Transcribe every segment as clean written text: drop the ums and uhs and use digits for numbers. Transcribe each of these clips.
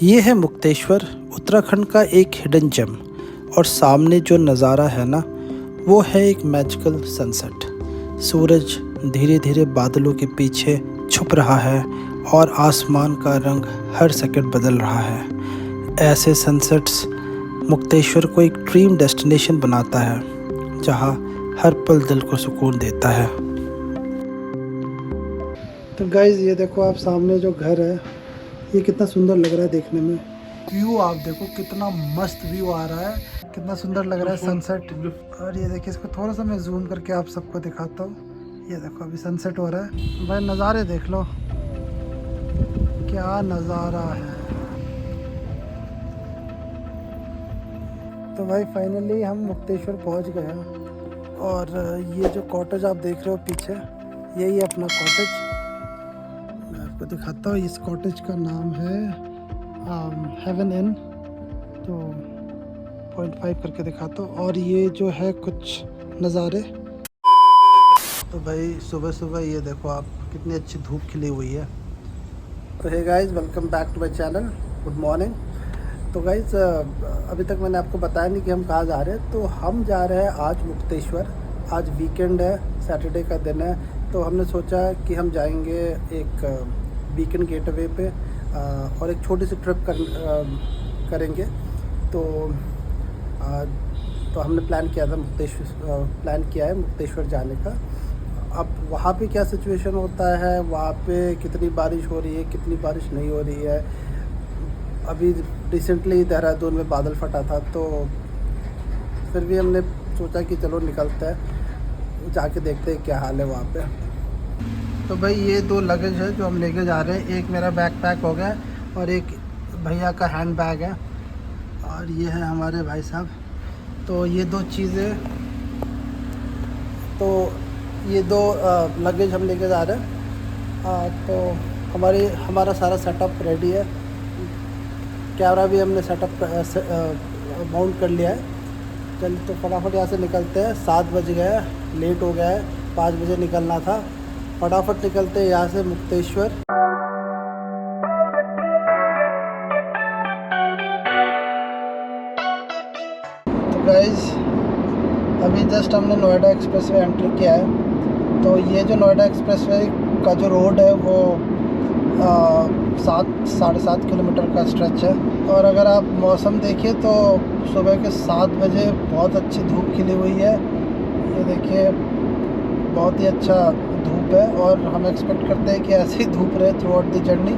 ये है मुक्तेश्वर, उत्तराखंड का एक हिडन जेम। और सामने जो नज़ारा है ना, वो है एक मैजिकल सनसेट। सूरज धीरे धीरे बादलों के पीछे छुप रहा है और आसमान का रंग हर सेकंड बदल रहा है। ऐसे सनसेट्स मुक्तेश्वर को एक ड्रीम डेस्टिनेशन बनाता है, जहाँ हर पल दिल को सुकून देता है। तो गाइज़, ये देखो आप सामने जो घर है, ये कितना सुंदर लग रहा है देखने में। व्यू आप देखो, कितना मस्त व्यू आ रहा है, कितना सुंदर लग रहा है सनसेट। और ये देखिए, इसको थोड़ा सा मैं जूम करके आप सबको दिखाता हूँ। ये देखो अभी सनसेट हो रहा है भाई, नज़ारे देख लो, क्या नज़ारा है। तो भाई फाइनली हम मुक्तेश्वर पहुँच गए हैं। और ये जो कॉटेज आप देख रहे हो पीछे, यही है अपना कॉटेज। मैं आपको दिखाता हूँ। इस कॉटेज का नाम है हेवन इन। तो 0.5 करके दिखाता हूँ। और ये जो है कुछ नज़ारे। तो भाई सुबह सुबह ये देखो आप, कितनी अच्छी धूप खिली हुई है। तो hey guys, welcome back to my channel. Good morning. तो गाइस, अभी तक मैंने आपको बताया नहीं कि हम कहाँ जा रहे हैं। तो हम जा रहे हैं आज मुक्तेश्वर। आज वीकेंड है, सैटरडे का दिन है। तो हमने सोचा कि हम जाएंगे एक वीकेंड गेटवे पे और एक छोटी सी ट्रिप करेंगे। तो हमने प्लान किया था मुक्तेश्वर जाने का। अब वहाँ पे क्या सिचुएशन होता है, वहाँ पे कितनी बारिश हो रही है, कितनी बारिश नहीं हो रही है। अभी रिसेंटली देहरादून में बादल फटा था, तो फिर भी हमने सोचा कि चलो निकलते हैं, जाके देखते हैं क्या हाल है वहाँ पे। तो भाई ये 2 लगेज है जो हम लेके जा रहे हैं। एक मेरा बैकपैक हो गया और एक भैया का हैंड बैग है, और ये है हमारे भाई साहब। तो ये 2 चीज़ें, तो ये 2 लगेज हम लेके जा रहे हैं। तो हमारा सारा सेटअप रेडी है। कैमरा भी हमने सेटअप माउंट कर लिया है। चल तो फटाफट यहाँ से निकलते हैं। 7 बज गए, लेट हो गया है, 5 बजे निकलना था। फटाफट निकलते हैं यहाँ से मुक्तेश्वर। तो गाइस, अभी जस्ट हमने नोएडा एक्सप्रेसवे एंटर किया है। तो ये जो नोएडा एक्सप्रेसवे का जो रोड है वो 7-7.5 किलोमीटर का स्ट्रेच है। और अगर आप मौसम देखिए तो सुबह के 7 बजे बहुत अच्छी धूप खिली हुई है। ये देखिए, बहुत ही अच्छा धूप है। और हम एक्सपेक्ट करते हैं कि ऐसे ही धूप रहे थ्रू आउट द जर्नी,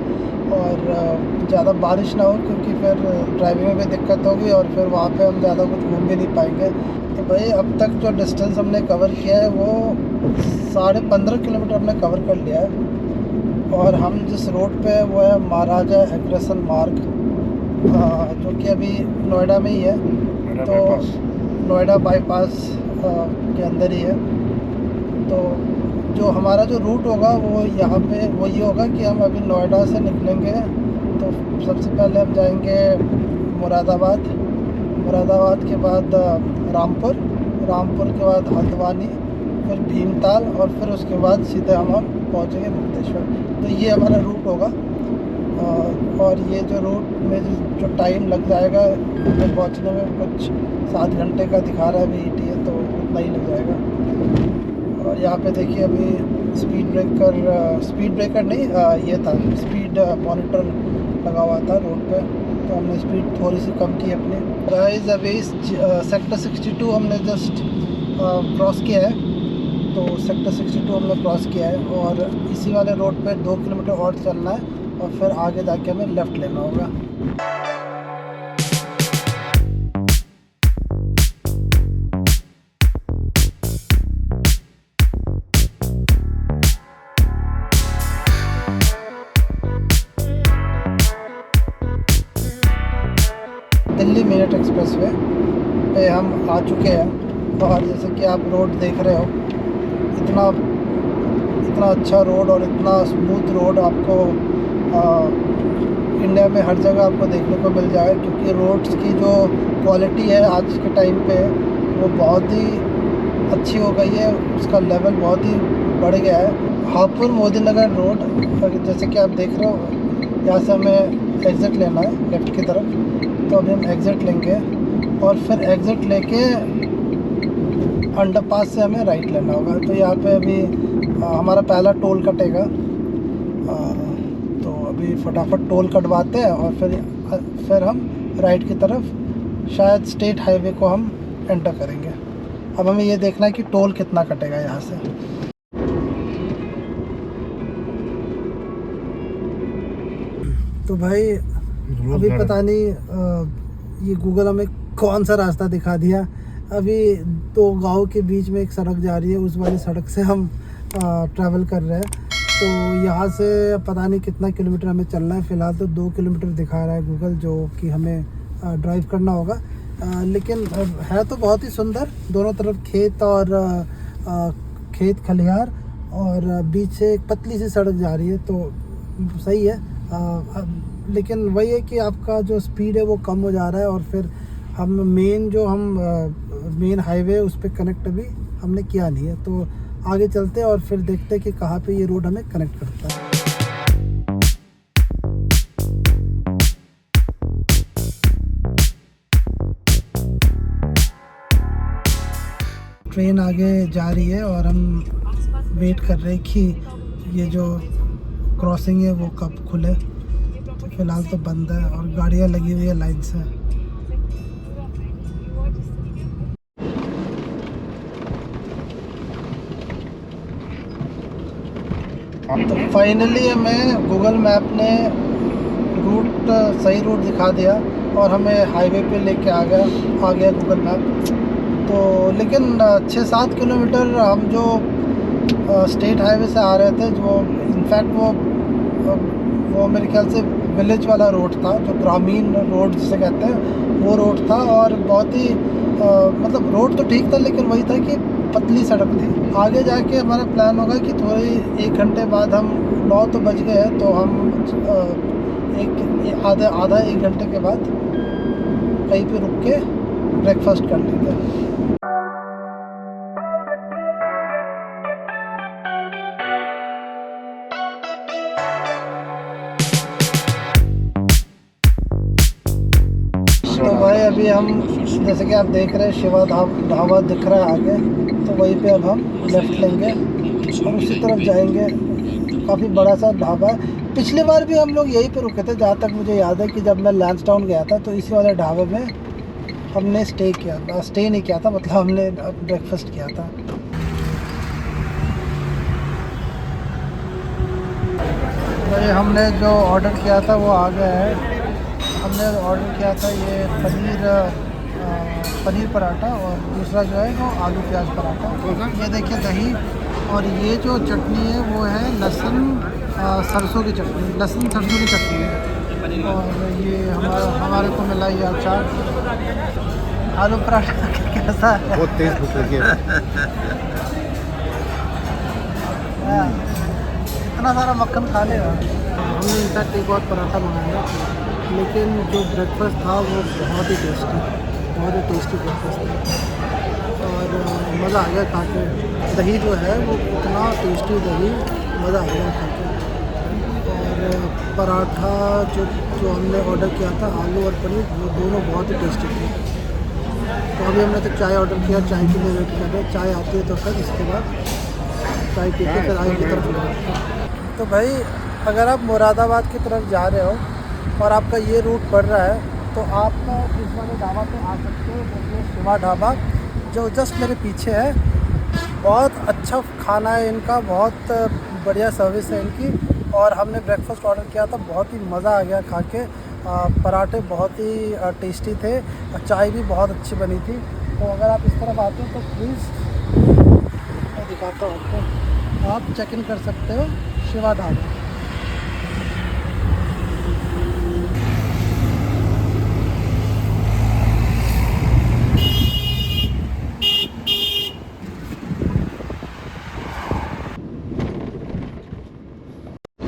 और ज़्यादा बारिश ना हो, क्योंकि फिर ड्राइविंग में भी दिक्कत होगी और फिर वहाँ पे हम ज़्यादा कुछ घूम भी नहीं पाएंगे। तो भाई अब तक जो डिस्टेंस हमने कवर किया है वो 15.5 किलोमीटर हमने कवर कर लिया है। और हम जिस रोड पे है वो है महाराजा अग्रसेन मार्ग, जो कि अभी नोएडा में ही है। तो नोएडा बाईपास के अंदर ही है। तो जो हमारा जो रूट होगा वो यहाँ पे वो ये होगा कि हम अभी नोएडा से निकलेंगे। तो सबसे पहले हम जाएंगे मुरादाबाद के बाद रामपुर के बाद हल्द्वानी, फिर भीमताल, और फिर उसके बाद सीधे हम पहुँचेंगे मुक्तेश्वर। तो ये हमारा रूट होगा। और ये जो रूट में जो टाइम लग जाएगा हमें पहुँचने में, कुछ 7 घंटे का दिखा रहा है अभी ETA, तो उतना ही लग जाएगा। और यहाँ पे देखिए अभी स्पीड ब्रेकर नहीं, ये था स्पीड मॉनिटर लगा हुआ था रोड पे। तो हमने स्पीड थोड़ी सी कम की अपनी। गाइस, अभी सेक्टर 62 हमने जस्ट क्रॉस किया है। तो सेक्टर 62 हमने क्रॉस किया है, और इसी वाले रोड पे 2 किलोमीटर और चलना है, और फिर आगे जाके हमें लेफ़्ट लेना होगा। दिल्ली मेरठ एक्सप्रेसवे पे हम आ चुके हैं। और जैसे कि आप रोड देख रहे हो, इतना अच्छा रोड और इतना स्मूथ रोड आपको इंडिया में हर जगह आपको देखने को मिल जाएगा। क्योंकि रोड्स की जो क्वालिटी है आज के टाइम पे वो बहुत ही अच्छी हो गई है, उसका लेवल बहुत ही बढ़ गया है। हापुड़ मोदी नगर रोड, जैसे कि आप देख रहे हो, यहाँ से हमें एग्ज़िट लेना है लेफ़्ट की तरफ, तो अभी हम एग्ज़िट लेंगे और फिर एग्ज़िट लेके अंडरपास से हमें राइट लेना होगा। तो यहाँ पे अभी हमारा पहला टोल कटेगा, तो अभी फटाफट टोल कटवाते हैं और फिर हम राइट की तरफ शायद स्टेट हाईवे को हम एंटर करेंगे। अब हमें ये देखना है कि टोल कितना कटेगा यहाँ से। तो भाई अभी पता नहीं ये गूगल हमें कौन सा रास्ता दिखा दिया। अभी दो गांव के बीच में एक सड़क जा रही है, उस वाली सड़क से हम ट्रैवल कर रहे हैं। तो यहाँ से पता नहीं कितना किलोमीटर हमें चलना है। फ़िलहाल तो 2 किलोमीटर दिखा रहा है गूगल, जो कि हमें ड्राइव करना होगा। लेकिन है तो बहुत ही सुंदर, दोनों तरफ खेत और खेत खलिहान और बीच से एक पतली सी सड़क जा रही है, तो सही है। लेकिन वही है कि आपका जो स्पीड है वो कम हो जा रहा है और फिर हम मेन हाईवे उस पर कनेक्ट अभी हमने किया नहीं है। तो आगे चलते हैं और फिर देखते हैं कि कहाँ पे ये रोड हमें कनेक्ट करता है। ट्रेन आगे जा रही है और हम वेट कर रहे हैं कि ये जो क्रॉसिंग है वो कब खुले। तो फिलहाल तो बंद है और गाड़ियाँ लगी हुई है लाइन से। तो फाइनली हमें गूगल मैप ने सही रूट दिखा दिया और हमें हाईवे पे लेके आ गया गूगल मैप। तो लेकिन 6-7 किलोमीटर हम जो स्टेट हाईवे से आ रहे थे, जो इनफैक्ट वो मेरे ख्याल से विलेज वाला रोड था, जो ग्रामीण रोड जिसे कहते हैं वो रोड था। और बहुत ही मतलब रोड तो ठीक था, लेकिन वही था कि पतली सड़क थी। आगे जाके हमारा प्लान होगा कि थोड़ी 1 घंटे बाद हम 9 तो बज गए हैं, तो हम आधा 1 घंटे के बाद कहीं पे रुक के ब्रेकफास्ट कर लेंगे। तो भाई अभी हम जैसे कि आप देख रहे हैं शिवा ढाबा दिख रहा है आगे, तो वहीं पे अब हम लेफ़्ट लेंगे और उसी तरफ जाएंगे। काफ़ी बड़ा सा ढाबा है। पिछली बार भी हम लोग यहीं पे रुके थे, जहाँ तक मुझे याद है कि जब मैं लैंसडाउन गया था तो इसी वाले ढाबे में हमने स्टे नहीं किया था, मतलब हमने ब्रेकफास्ट किया था। भाई हमने जो ऑर्डर किया था वो आ गया है। हमने ऑर्डर किया था ये पनीर पराठा और दूसरा जो है वो आलू प्याज पराठा। ये देखिए दही, और ये जो चटनी है वो है लहसुन सरसों की चटनी है। और ये हमारे को मिला ये अचार। आलू पराठा कैसा है? बहुत तेज भूख लगी है। इतना सारा मक्खन खा लेगा। हमने इनफैक्ट एक और पराठा मंगाया, लेकिन जो ब्रेकफास्ट था वो बहुत ही टेस्टी ब्रेकफास्ट था और मज़ा आ गया खा के। दही जो है वो इतना टेस्टी दही, मज़ा आ गया खा के। और पराठा जो हमने ऑर्डर किया था आलू और पनीर, वो दोनों बहुत ही टेस्टी थे। तो अभी हमने तो चाय ऑर्डर किया, चाय के लिए वेट कर रहे हैं। चाय आती है तो फिर इसके बाद चाय पी के फिर आगे की तरफ। तो भाई अगर आप मुरादाबाद की तरफ जा रहे हो और आपका ये रूट पड़ रहा है, तो आप इस वाले ढाबा पे आ सकते हो। देखिए शिवा ढाबा जो जस्ट मेरे पीछे है। बहुत अच्छा खाना है इनका, बहुत बढ़िया सर्विस है इनकी। और हमने ब्रेकफास्ट ऑर्डर किया था, बहुत ही मज़ा आ गया खा के। पराठे बहुत ही टेस्टी थे, चाय भी बहुत अच्छी बनी थी। तो अगर आप इस तरफ आते हो तो प्लीज़ मैं दिखाता हूँ आपको, आप चेक इन कर सकते हो शिवा ढाबा।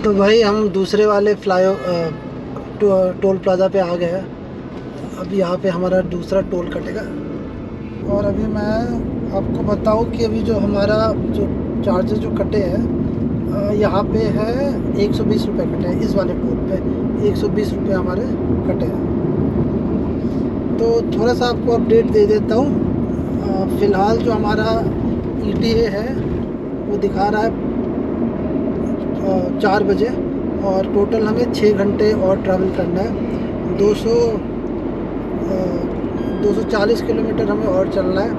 तो भाई हम दूसरे वाले टोल प्लाज़ा पे आ गए हैं। अब यहाँ पे हमारा दूसरा टोल कटेगा। और अभी मैं आपको बताऊँ कि अभी जो हमारा जो चार्जेस जो कटे हैं, यहाँ पे है 120 रुपये कटे हैं इस वाले टोल पे। 120 रुपये हमारे कटे हैं। तो थोड़ा सा आपको अपडेट दे देता हूँ। फ़िलहाल जो हमारा ETA है वो दिखा रहा है 4 बजे, और टोटल हमें 6 घंटे और ट्रैवल करना है। 240 किलोमीटर हमें और चलना है।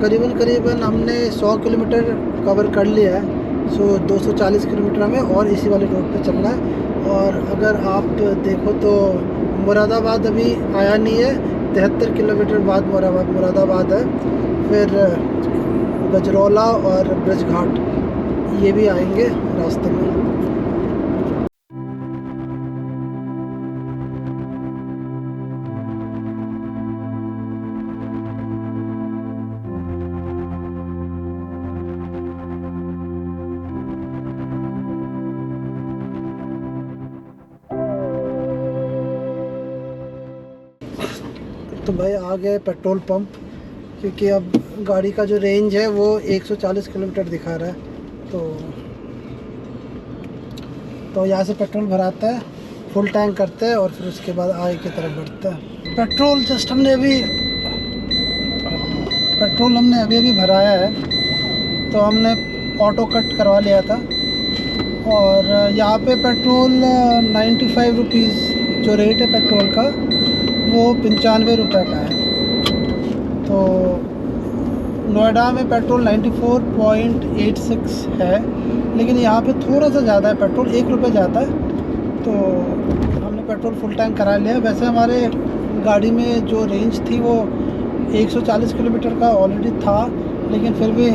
करीबन हमने 100 किलोमीटर कवर कर लिया है। सो 240 किलोमीटर हमें और इसी वाले रोड पे चलना है। और अगर आप देखो तो मुरादाबाद अभी आया नहीं है, 73 किलोमीटर बाद मुरादाबाद है। फिर गजरौला और ब्रज घाट ये भी आएंगे रास्ते में। तो भाई आ गए पेट्रोल पंप, क्योंकि अब गाड़ी का जो रेंज है वो 140 किलोमीटर दिखा रहा है। तो यहाँ से पेट्रोल भराता है, फुल टैंक करते हैं और फिर उसके बाद आगे की तरफ बढ़ता है। पेट्रोल हमने अभी भराया है। तो हमने ऑटो कट करवा लिया था, और यहाँ पे पेट्रोल 95 रुपीज़ जो रेट है पेट्रोल का वो 95 रुपये का है। तो नोएडा में पेट्रोल 94.86 है, लेकिन यहाँ पे थोड़ा सा ज़्यादा है पेट्रोल, 1 रुपये ज़्यादा है। तो हमने पेट्रोल फुल टैंक करा लिया। वैसे हमारे गाड़ी में जो रेंज थी वो 140 किलोमीटर का ऑलरेडी था, लेकिन फिर भी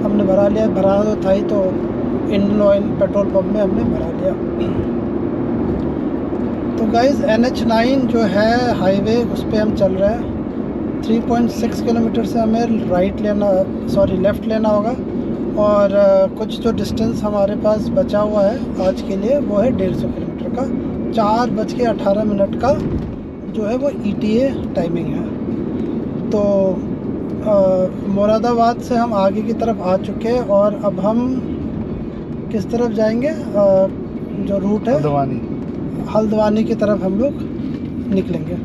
हमने भरा लिया। भरा तो था ही, तो इंडियन ऑयल पेट्रोल पंप में हमने भरा लिया। तो गाइज़ NH9 जो है हाईवे, उस पर हम चल रहे हैं। 3.6 किलोमीटर से हमें लेफ़्ट लेना होगा, और कुछ जो डिस्टेंस हमारे पास बचा हुआ है आज के लिए वो है 150 किलोमीटर का। 4:18 का जो है वो ETA टाइमिंग है। तो मुरादाबाद से हम आगे की तरफ आ चुके हैं, और अब हम किस तरफ जाएंगे? जो रूट है हल्द्वानी की तरफ हम लोग निकलेंगे।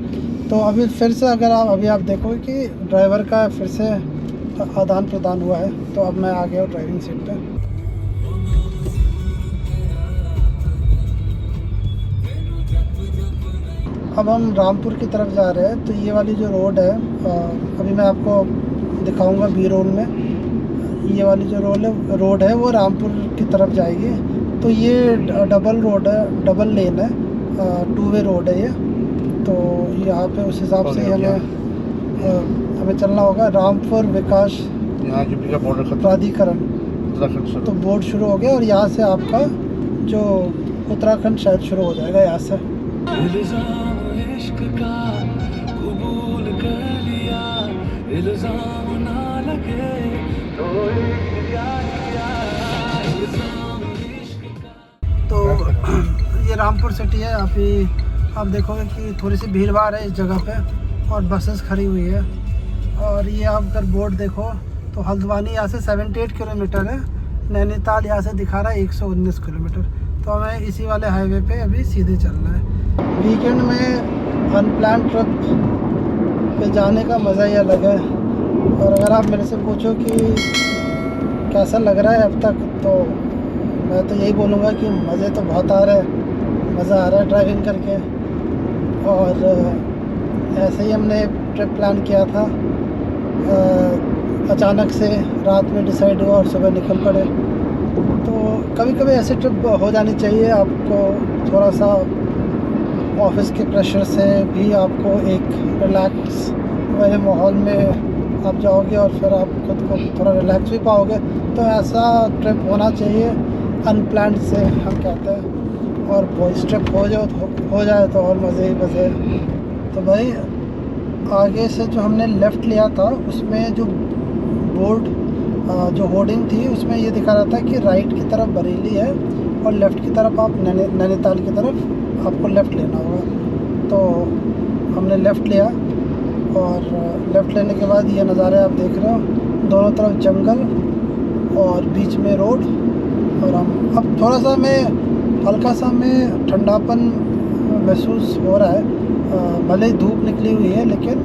तो अभी फिर से अगर आप देखोगे कि ड्राइवर का फिर से आदान प्रदान हुआ है। तो अब मैं आ गया हूँ ड्राइविंग सीट पे। अब हम रामपुर की तरफ जा रहे हैं। तो ये वाली जो रोड है, अभी मैं आपको दिखाऊंगा B-रोल में। ये वाली जो रोड है वो रामपुर की तरफ जाएगी। तो ये डबल रोड है, डबल लेन है, 2 वे रोड है ये। तो यहाँ पे उस हिसाब से हमें चलना होगा। रामपुर विकास प्राधिकरण, तो बोर्ड शुरू हो गया, और यहाँ से आपका जो उत्तराखंड शायद शुरू हो जाएगा यहाँ से। तो ये रामपुर सिटी है। अभी आप देखोगे कि थोड़ी सी भीड़ भाड़ है इस जगह पे, और बसेस खड़ी हुई है। और ये आप अगर बोर्ड देखो तो हल्द्वानी यहाँ से 78 किलोमीटर है, नैनीताल यहाँ से दिखा रहा है 119 किलोमीटर। तो हमें इसी वाले हाईवे पे अभी सीधे चलना है। वीकेंड में अनप्लान ट्रिप पे जाने का मज़ा ही अलग है। और अगर आप मेरे से पूछो कि कैसा लग रहा है अब तक, तो मैं तो यही बोलूँगा कि मज़े तो बहुत आ रहे हैं, मज़ा आ रहा है ड्राइविंग करके। और ऐसे ही हमने ट्रिप प्लान किया था, अचानक से रात में डिसाइड हुआ और सुबह निकल पड़े। तो कभी कभी ऐसे ट्रिप हो जानी चाहिए। आपको थोड़ा सा ऑफिस के प्रेशर से भी आपको एक रिलैक्स वाले माहौल में आप जाओगे, और फिर आप खुद को थोड़ा रिलैक्स भी पाओगे। तो ऐसा ट्रिप होना चाहिए, अनप्लान्ड से हम कहते हैं। और बॉयज़ ट्रिप हो जाए तो और मज़े ही मज़े। तो भाई आगे से जो हमने लेफ़्ट लिया था, उसमें जो बोर्ड जो होर्डिंग थी उसमें ये दिखा रहा था कि राइट की तरफ बरेली है, और लेफ़्ट की तरफ आप नैनीताल की तरफ आपको लेफ़्ट लेना होगा। तो हमने लेफ़्ट लिया, और लेफ़्ट लेने के बाद ये नज़ारे आप देख रहे हो, दोनों तरफ जंगल और बीच में रोड। और हम अब थोड़ा सा हमें हल्का सा हमें ठंडापन महसूस हो रहा है, भले ही धूप निकली हुई है, लेकिन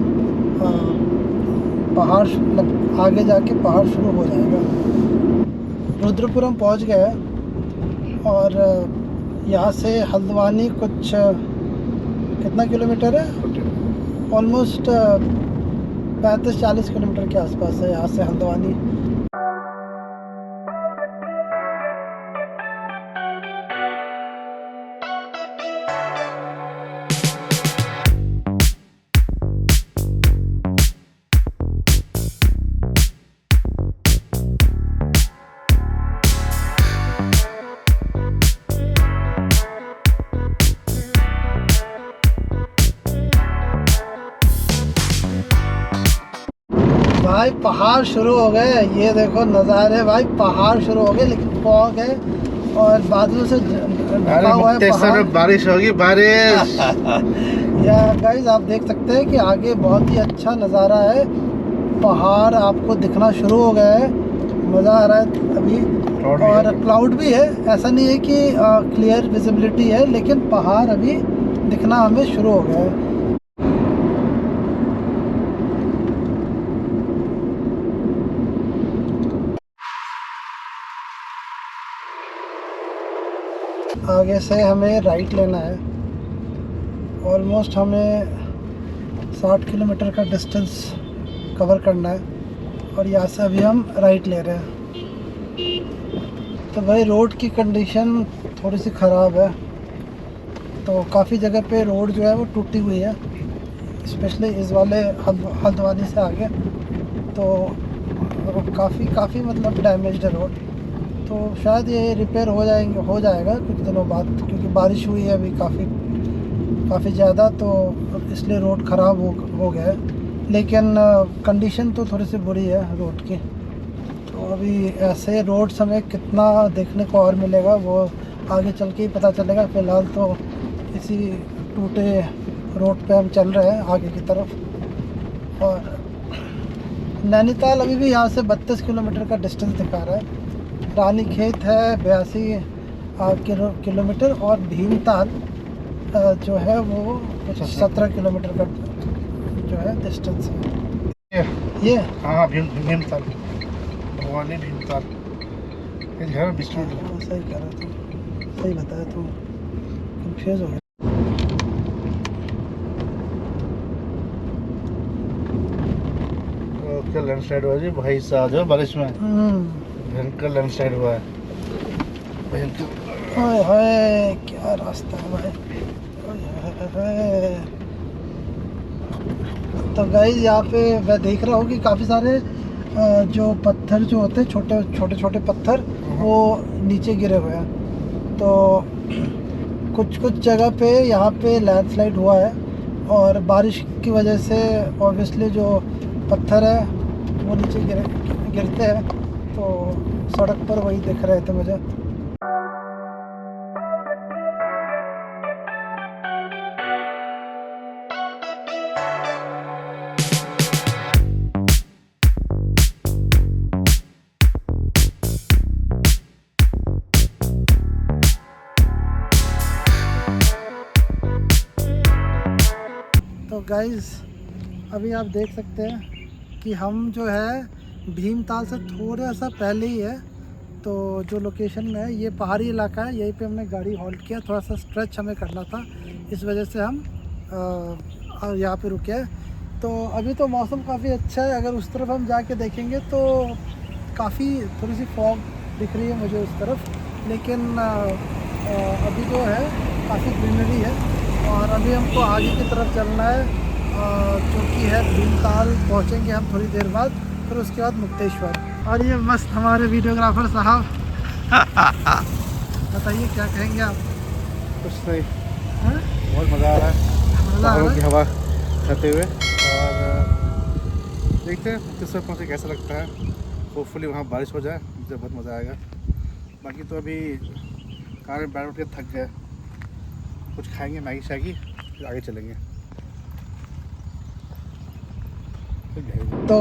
पहाड़ आगे जाके पहाड़ शुरू हो जाएगा। रुद्रपुरम पहुंच गए हैं और यहाँ से हल्द्वानी कुछ कितना किलोमीटर है, ऑलमोस्ट 35-40 किलोमीटर के आसपास है यहाँ से हल्द्वानी। भाई पहाड़ शुरू हो गए, ये देखो नज़ारे भाई, पहाड़ शुरू हो गए, लेकिन फॉग है और बादलों से ढका हुआ है पहाड़। बारिश होगी, बारिश। या गाइस आप देख सकते हैं कि आगे बहुत ही अच्छा नज़ारा है, पहाड़ आपको दिखना शुरू हो गया है, मज़ा आ रहा है अभी। और क्लाउड भी है, ऐसा नहीं है कि क्लियर विजिबिलिटी है, लेकिन पहाड़ अभी दिखना हमें शुरू हो गया है। आगे से हमें राइट लेना है, ऑलमोस्ट हमें 60 किलोमीटर का डिस्टेंस कवर करना है और यहाँ से अभी हम राइट ले रहे हैं। तो भाई रोड की कंडीशन थोड़ी सी ख़राब है, तो काफ़ी जगह पे रोड जो है वो टूटी हुई है, स्पेशली इस वाले हल्द्वानी से आगे तो काफ़ी मतलब डैमेज्ड है रोड। तो शायद ये रिपेयर हो जाएगा कुछ दिनों बाद, क्योंकि बारिश हुई है अभी काफ़ी ज़्यादा, तो इसलिए रोड ख़राब हो गया है, लेकिन कंडीशन तो थोड़ी सी बुरी है रोड की। तो अभी ऐसे रोड हमें कितना देखने को और मिलेगा वो आगे चल के ही पता चलेगा। फ़िलहाल तो इसी टूटे रोड पे हम चल रहे हैं आगे की तरफ। और नैनीताल अभी भी यहाँ से 32 किलोमीटर का डिस्टेंस दिखा रहा है, रानीखेत है 82 किलोमीटर और भीमताल जो है वो कुछ 17 किलोमीटर का जो है डिस्टेंस है। ये हाँ भीमताल, भवानी भीमताल, सही कह रहा तू, सही बताया तू, कंफ्यूज हो गया। क्या लैंडस्लाइड हुआ जी भाई साहब, जो बारिश में भयंकर लैंडस्लाइड हुआ है, भयंकर। हाय हाय क्या रास्ता है भाई, हाय। तो गाइस यहाँ पे मैं देख रहा हूँ कि काफ़ी सारे जो पत्थर जो होते हैं, छोटे पत्थर वो नीचे गिरे हुए हैं। तो कुछ जगह पे यहाँ पे लैंडस्लाइड हुआ है और बारिश की वजह से ऑब्वियसली जो पत्थर है वो नीचे गिरते हैं, तो सड़क पर वही दिख रहे थे मुझे। तो गाइस अभी आप देख सकते हैं कि हम जो है भीमताल से थोड़ा सा पहले ही है, तो जो लोकेशन में है ये पहाड़ी इलाका है, यहीं पे हमने गाड़ी हॉल्ट किया, थोड़ा सा स्ट्रेच हमें करना था, इस वजह से हम यहाँ पे रुके हैं। तो अभी तो मौसम काफ़ी अच्छा है, अगर उस तरफ हम जाके देखेंगे तो काफ़ी थोड़ी सी फॉग दिख रही है मुझे उस तरफ, लेकिन अभी जो है काफ़ी ग्रीनरी है। और अभी हमको आगे की तरफ चलना है जो कि है भीमताल, पहुँचेंगे हम थोड़ी देर बाद, फिर उसके बाद मुक्तेश्वर। और ये मस्त हमारे वीडियोग्राफर साहब बताइए क्या कहेंगे आप? कुछ नहीं, बहुत मज़ा आ रहा है पहाड़ों की हवा खाते हुए, और देखते हैं मुक्तेश्वर पहुँचे कैसा लगता है। होपफुली वहाँ बारिश हो जाए, मुझे बहुत मज़ा आएगा। बाकी तो अभी कार में बैठ के थक गए, कुछ खाएंगे मैगी शैगी, फिर आगे चलेंगे। तो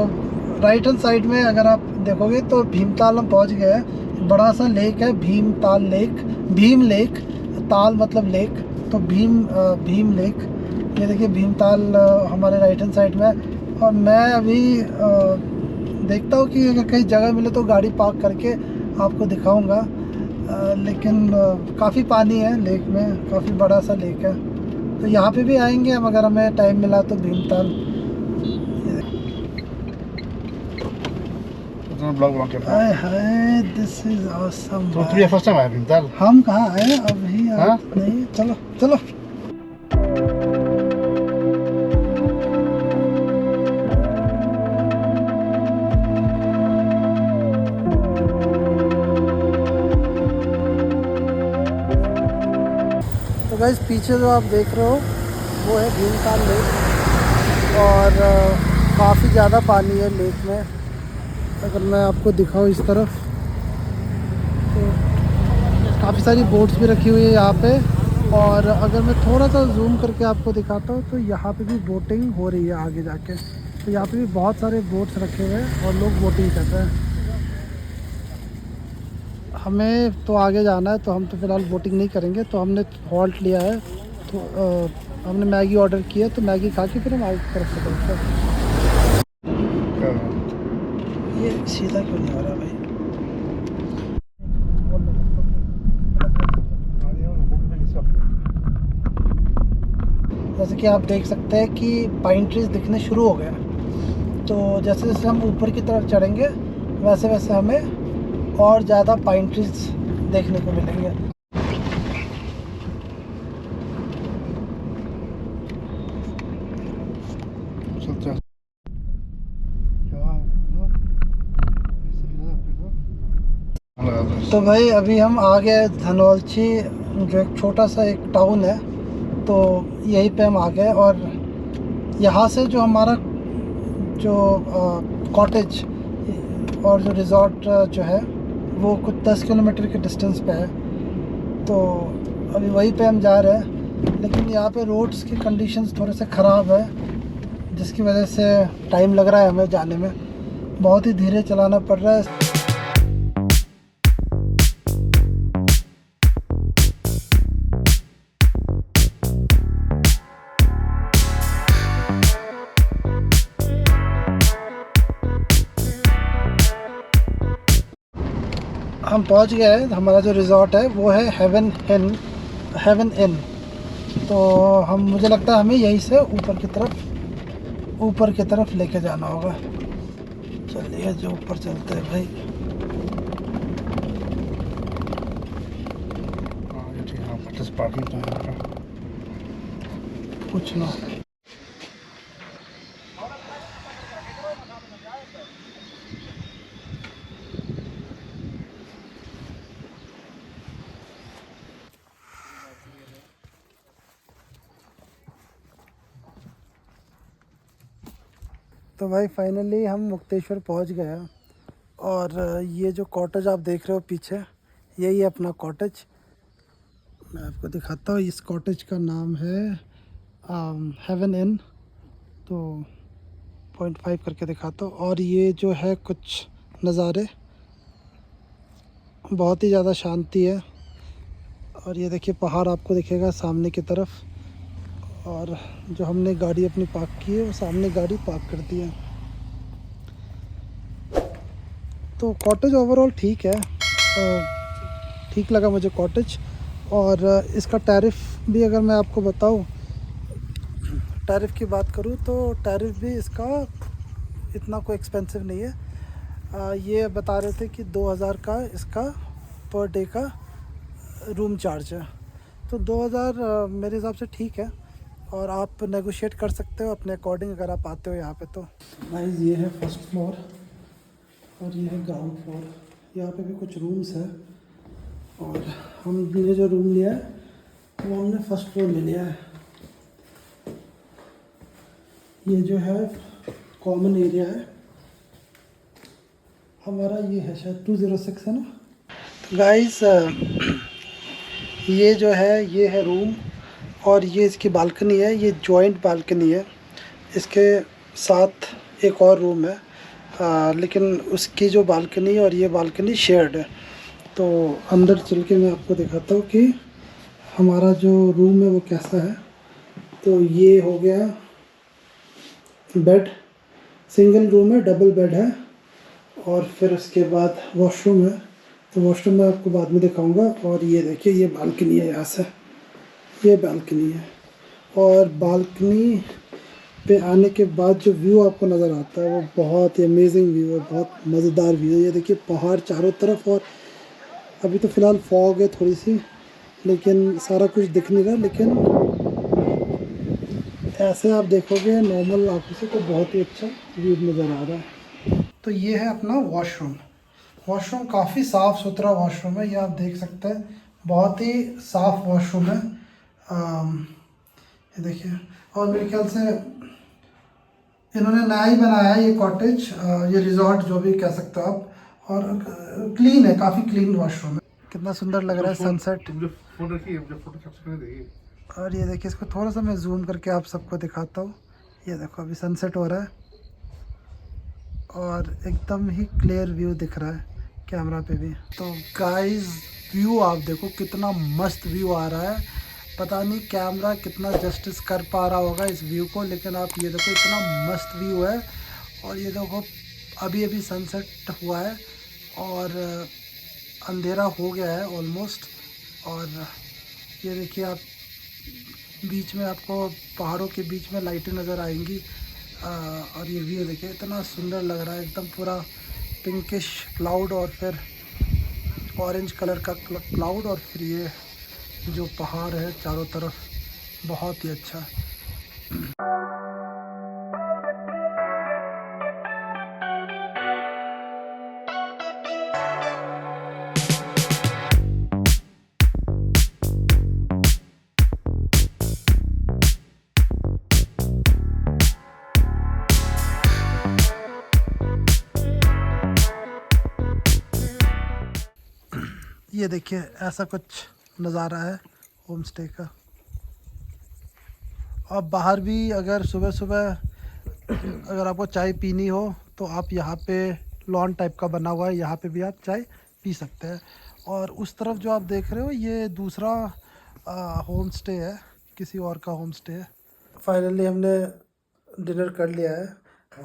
राइट हैंड साइड में अगर आप देखोगे तो भीमताल हम पहुंच गए हैं। बड़ा सा लेक है भीमताल लेक, भीम लेक, ताल मतलब लेक, तो भीम लेक। ये देखिए भीमताल हमारे राइट हैंड साइड में है। और मैं अभी देखता हूँ कि अगर कहीं जगह मिले तो गाड़ी पार्क करके आपको दिखाऊंगा। लेकिन काफ़ी पानी है लेक में, काफ़ी बड़ा सा लेक है। तो यहाँ पे भी आएंगे हम अगर हमें टाइम मिला तो भीमताल। ब्लॉग बना के हाय हाय, दिस इज ऑसम। तो तुम्हें फर्स्ट टाइम आया भीमताल? हम कहाँ आए अभी, हाँ? नहीं, चलो चलो। तो गाइस पीछे जो आप देख रहे हो वो है भीमताल लेक। और काफ़ी ज़्यादा पानी है लेक में। अगर मैं आपको दिखाऊं इस तरफ तो काफ़ी सारी बोट्स भी रखी हुई है यहाँ पे। और अगर मैं थोड़ा सा जूम करके आपको दिखाता हूँ तो यहाँ पे भी बोटिंग हो रही है आगे जाके। तो यहाँ पे भी बहुत सारे बोट्स रखे हुए हैं और लोग बोटिंग कर रहे हैं। हमें तो आगे जाना है तो हम तो फ़िलहाल बोटिंग नहीं करेंगे, तो हमने हॉल्ट लिया है। तो हमने मैगी ऑर्डर किया, तो मैगी खा के फिर हम आगे की तरफ चलते हैं। ये सीधा क्यों नहीं आ रहा भाई? जैसे कि आप देख सकते हैं कि पाइन ट्रीज दिखने शुरू हो गए। तो जैसे जैसे हम ऊपर की तरफ चढ़ेंगे वैसे वैसे हमें और ज़्यादा पाइन ट्रीज देखने को मिलेंगे। तो भाई अभी हम आ गए धनौल्टी, जो एक छोटा सा एक टाउन है। तो यहीं पे हम आ गए और यहाँ से जो हमारा जो कॉटेज और जो रिज़ॉर्ट जो है वो कुछ 10 किलोमीटर के डिस्टेंस पे है। तो अभी वहीं पे हम जा रहे हैं। लेकिन यहाँ पे रोड्स की कंडीशंस थोड़े से ख़राब है, जिसकी वजह से टाइम लग रहा है हमें जाने में। बहुत ही धीरे चलाना पड़ रहा है। हम पहुंच गए हैं। हमारा जो रिज़ॉर्ट है वो है हेवन इन। तो मुझे लगता है हमें यहीं से ऊपर की तरफ लेके जाना होगा। चलिए जो ऊपर चलते हैं भाई। कुछ ना। तो भाई फाइनली हम मुक्तेश्वर पहुंच गए हैं। और ये जो कॉटेज आप देख रहे हो पीछे, यही है अपना कॉटेज। मैं आपको दिखाता हूँ। इस कॉटेज का नाम है हेवन इन। तो 0.5 करके दिखाता हूँ। और ये जो है कुछ नज़ारे, बहुत ही ज़्यादा शांति है। और ये देखिए पहाड़ आपको दिखेगा सामने की तरफ। और जो हमने गाड़ी अपनी पार्क की है वो सामने गाड़ी पार्क कर दी है। तो कॉटेज ओवरऑल ठीक है, ठीक लगा मुझे कॉटेज। और इसका टैरिफ भी अगर मैं आपको बताऊं, टैरिफ की बात करूं तो टैरिफ भी इसका इतना कोई एक्सपेंसिव नहीं है। ये बता रहे थे कि 2000 का इसका पर डे का रूम चार्ज है। तो 2000 मेरे हिसाब से ठीक है। और आप नेगोशिएट कर सकते हो अपने अकॉर्डिंग अगर आप आते हो यहाँ पे। तो गाइस ये है फर्स्ट फ्लोर और ये है ग्राउंड फ्लोर। यहाँ पे भी कुछ रूम्स हैं। और हमने जो रूम लिया है वो हमने फर्स्ट फ्लोर में लिया है। ये जो है कॉमन एरिया है हमारा। ये है शायद 206 है ना। गाइस ये जो है ये है रूम और ये इसकी बालकनी है। ये जॉइंट बालकनी है। इसके साथ एक और रूम है लेकिन उसकी जो बालकनी और ये बालकनी शेयर्ड है। तो अंदर चल के मैं आपको दिखाता हूँ कि हमारा जो रूम है वो कैसा है। तो ये हो गया बेड, सिंगल रूम है, डबल बेड है। और फिर उसके बाद वॉशरूम है, तो वॉशरूम मैं आपको बाद में दिखाऊंगा। और ये देखिए ये बालकनी है, यहाँ से ये बालकनी है। और बालकनी पे आने के बाद जो व्यू आपको नज़र आता है वो बहुत ही अमेजिंग व्यू है, बहुत मज़ेदार व्यू है। ये देखिए पहाड़ चारों तरफ, और अभी तो फ़िलहाल फॉग है थोड़ी सी, लेकिन सारा कुछ दिख नहीं रहा। लेकिन ऐसे आप देखोगे नॉर्मल आंखों से तो बहुत ही अच्छा व्यू नज़र आ रहा है। तो ये है अपना वॉशरूम। वॉशरूम काफ़ी साफ़ सुथरा वॉशरूम है, ये आप देख सकते हैं, बहुत ही साफ़ वॉशरूम है। ये देखिए, और मेरे ख्याल से इन्होंने नया ही बनाया है ये कॉटेज, ये रिजॉर्ट जो भी कह सकते हो आप। और क्लीन है, काफ़ी क्लीन वॉशरूम है। कितना सुंदर लग रहा है सनसेट। फोन रखिए, मुझे फोटो कैप्चर करने देखिए। और ये देखिए, इसको थोड़ा सा मैं जूम करके आप सबको दिखाता हूँ। ये देखो अभी सनसेट हो रहा है और एकदम ही क्लियर व्यू दिख रहा है कैमरा पे भी। तो गाइस व्यू आप देखो कितना मस्त व्यू आ रहा है। पता नहीं कैमरा कितना जस्टिस कर पा रहा होगा इस व्यू को, लेकिन आप ये देखो इतना मस्त व्यू है। और ये देखो अभी अभी सनसेट हुआ है और अंधेरा हो गया है ऑलमोस्ट। और ये देखिए आप बीच में आपको पहाड़ों के बीच में लाइटें नज़र आएंगी। और ये व्यू देखिए इतना सुंदर लग रहा है, एकदम पूरा पिंकिश क्लाउड और फिर ऑरेंज कलर का क्लाउड, और फिर ये जो पहाड़ है चारों तरफ, बहुत ही अच्छा। ये देखिए ऐसा कुछ नज़ारा है होम स्टे का। और बाहर भी अगर सुबह सुबह अगर आपको चाय पीनी हो तो आप यहाँ पे लॉन टाइप का बना हुआ है, यहाँ पे भी आप चाय पी सकते हैं। और उस तरफ जो आप देख रहे हो ये दूसरा होम स्टे है, किसी और का होम स्टे है। फाइनली हमने डिनर कर लिया है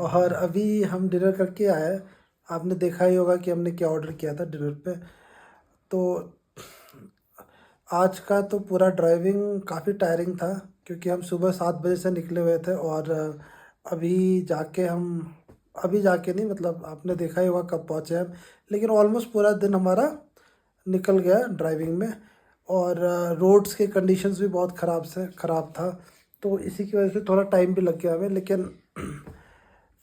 और अभी हम डिनर करके आए। आपने देखा ही होगा कि हमने क्या ऑर्डर किया था डिनर पे। तो आज का तो पूरा ड्राइविंग काफ़ी टायरिंग था, क्योंकि हम सुबह 7 बजे से निकले हुए थे। और अभी जाके हम अभी जाके नहीं, मतलब आपने देखा ही होगा कब पहुँचे हम। लेकिन ऑलमोस्ट पूरा दिन हमारा निकल गया ड्राइविंग में। और रोड्स के कंडीशंस भी बहुत ख़राब था, तो इसी की वजह से थोड़ा टाइम भी लग गया हमें। लेकिन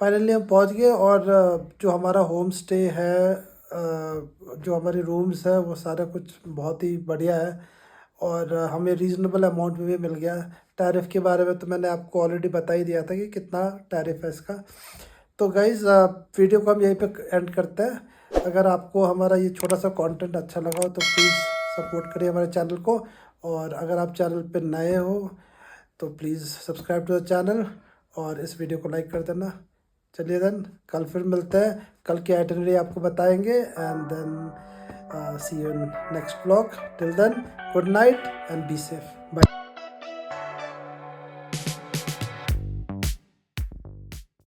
फाइनली हम पहुंच गए। और जो हमारा होम स्टे है, जो हमारे रूम्स है, वो सारा कुछ बहुत ही बढ़िया है। और हमें रीज़नेबल अमाउंट में भी मिल गया। टैरिफ के बारे में तो मैंने आपको ऑलरेडी बता ही दिया था कि कितना टैरिफ है इसका। तो गाइज़ वीडियो को हम यहीं पे एंड करते हैं। अगर आपको हमारा ये छोटा सा कंटेंट अच्छा लगा हो तो प्लीज़ सपोर्ट करिए हमारे चैनल को। और अगर आप चैनल पे नए हो तो please subscribe to the channel और इस वीडियो को लाइक कर देना। चलिए देन कल फिर मिलते हैं, कल की आइटनरी आपको बताएंगे। And then see you in next vlog. Till then good night and be safe.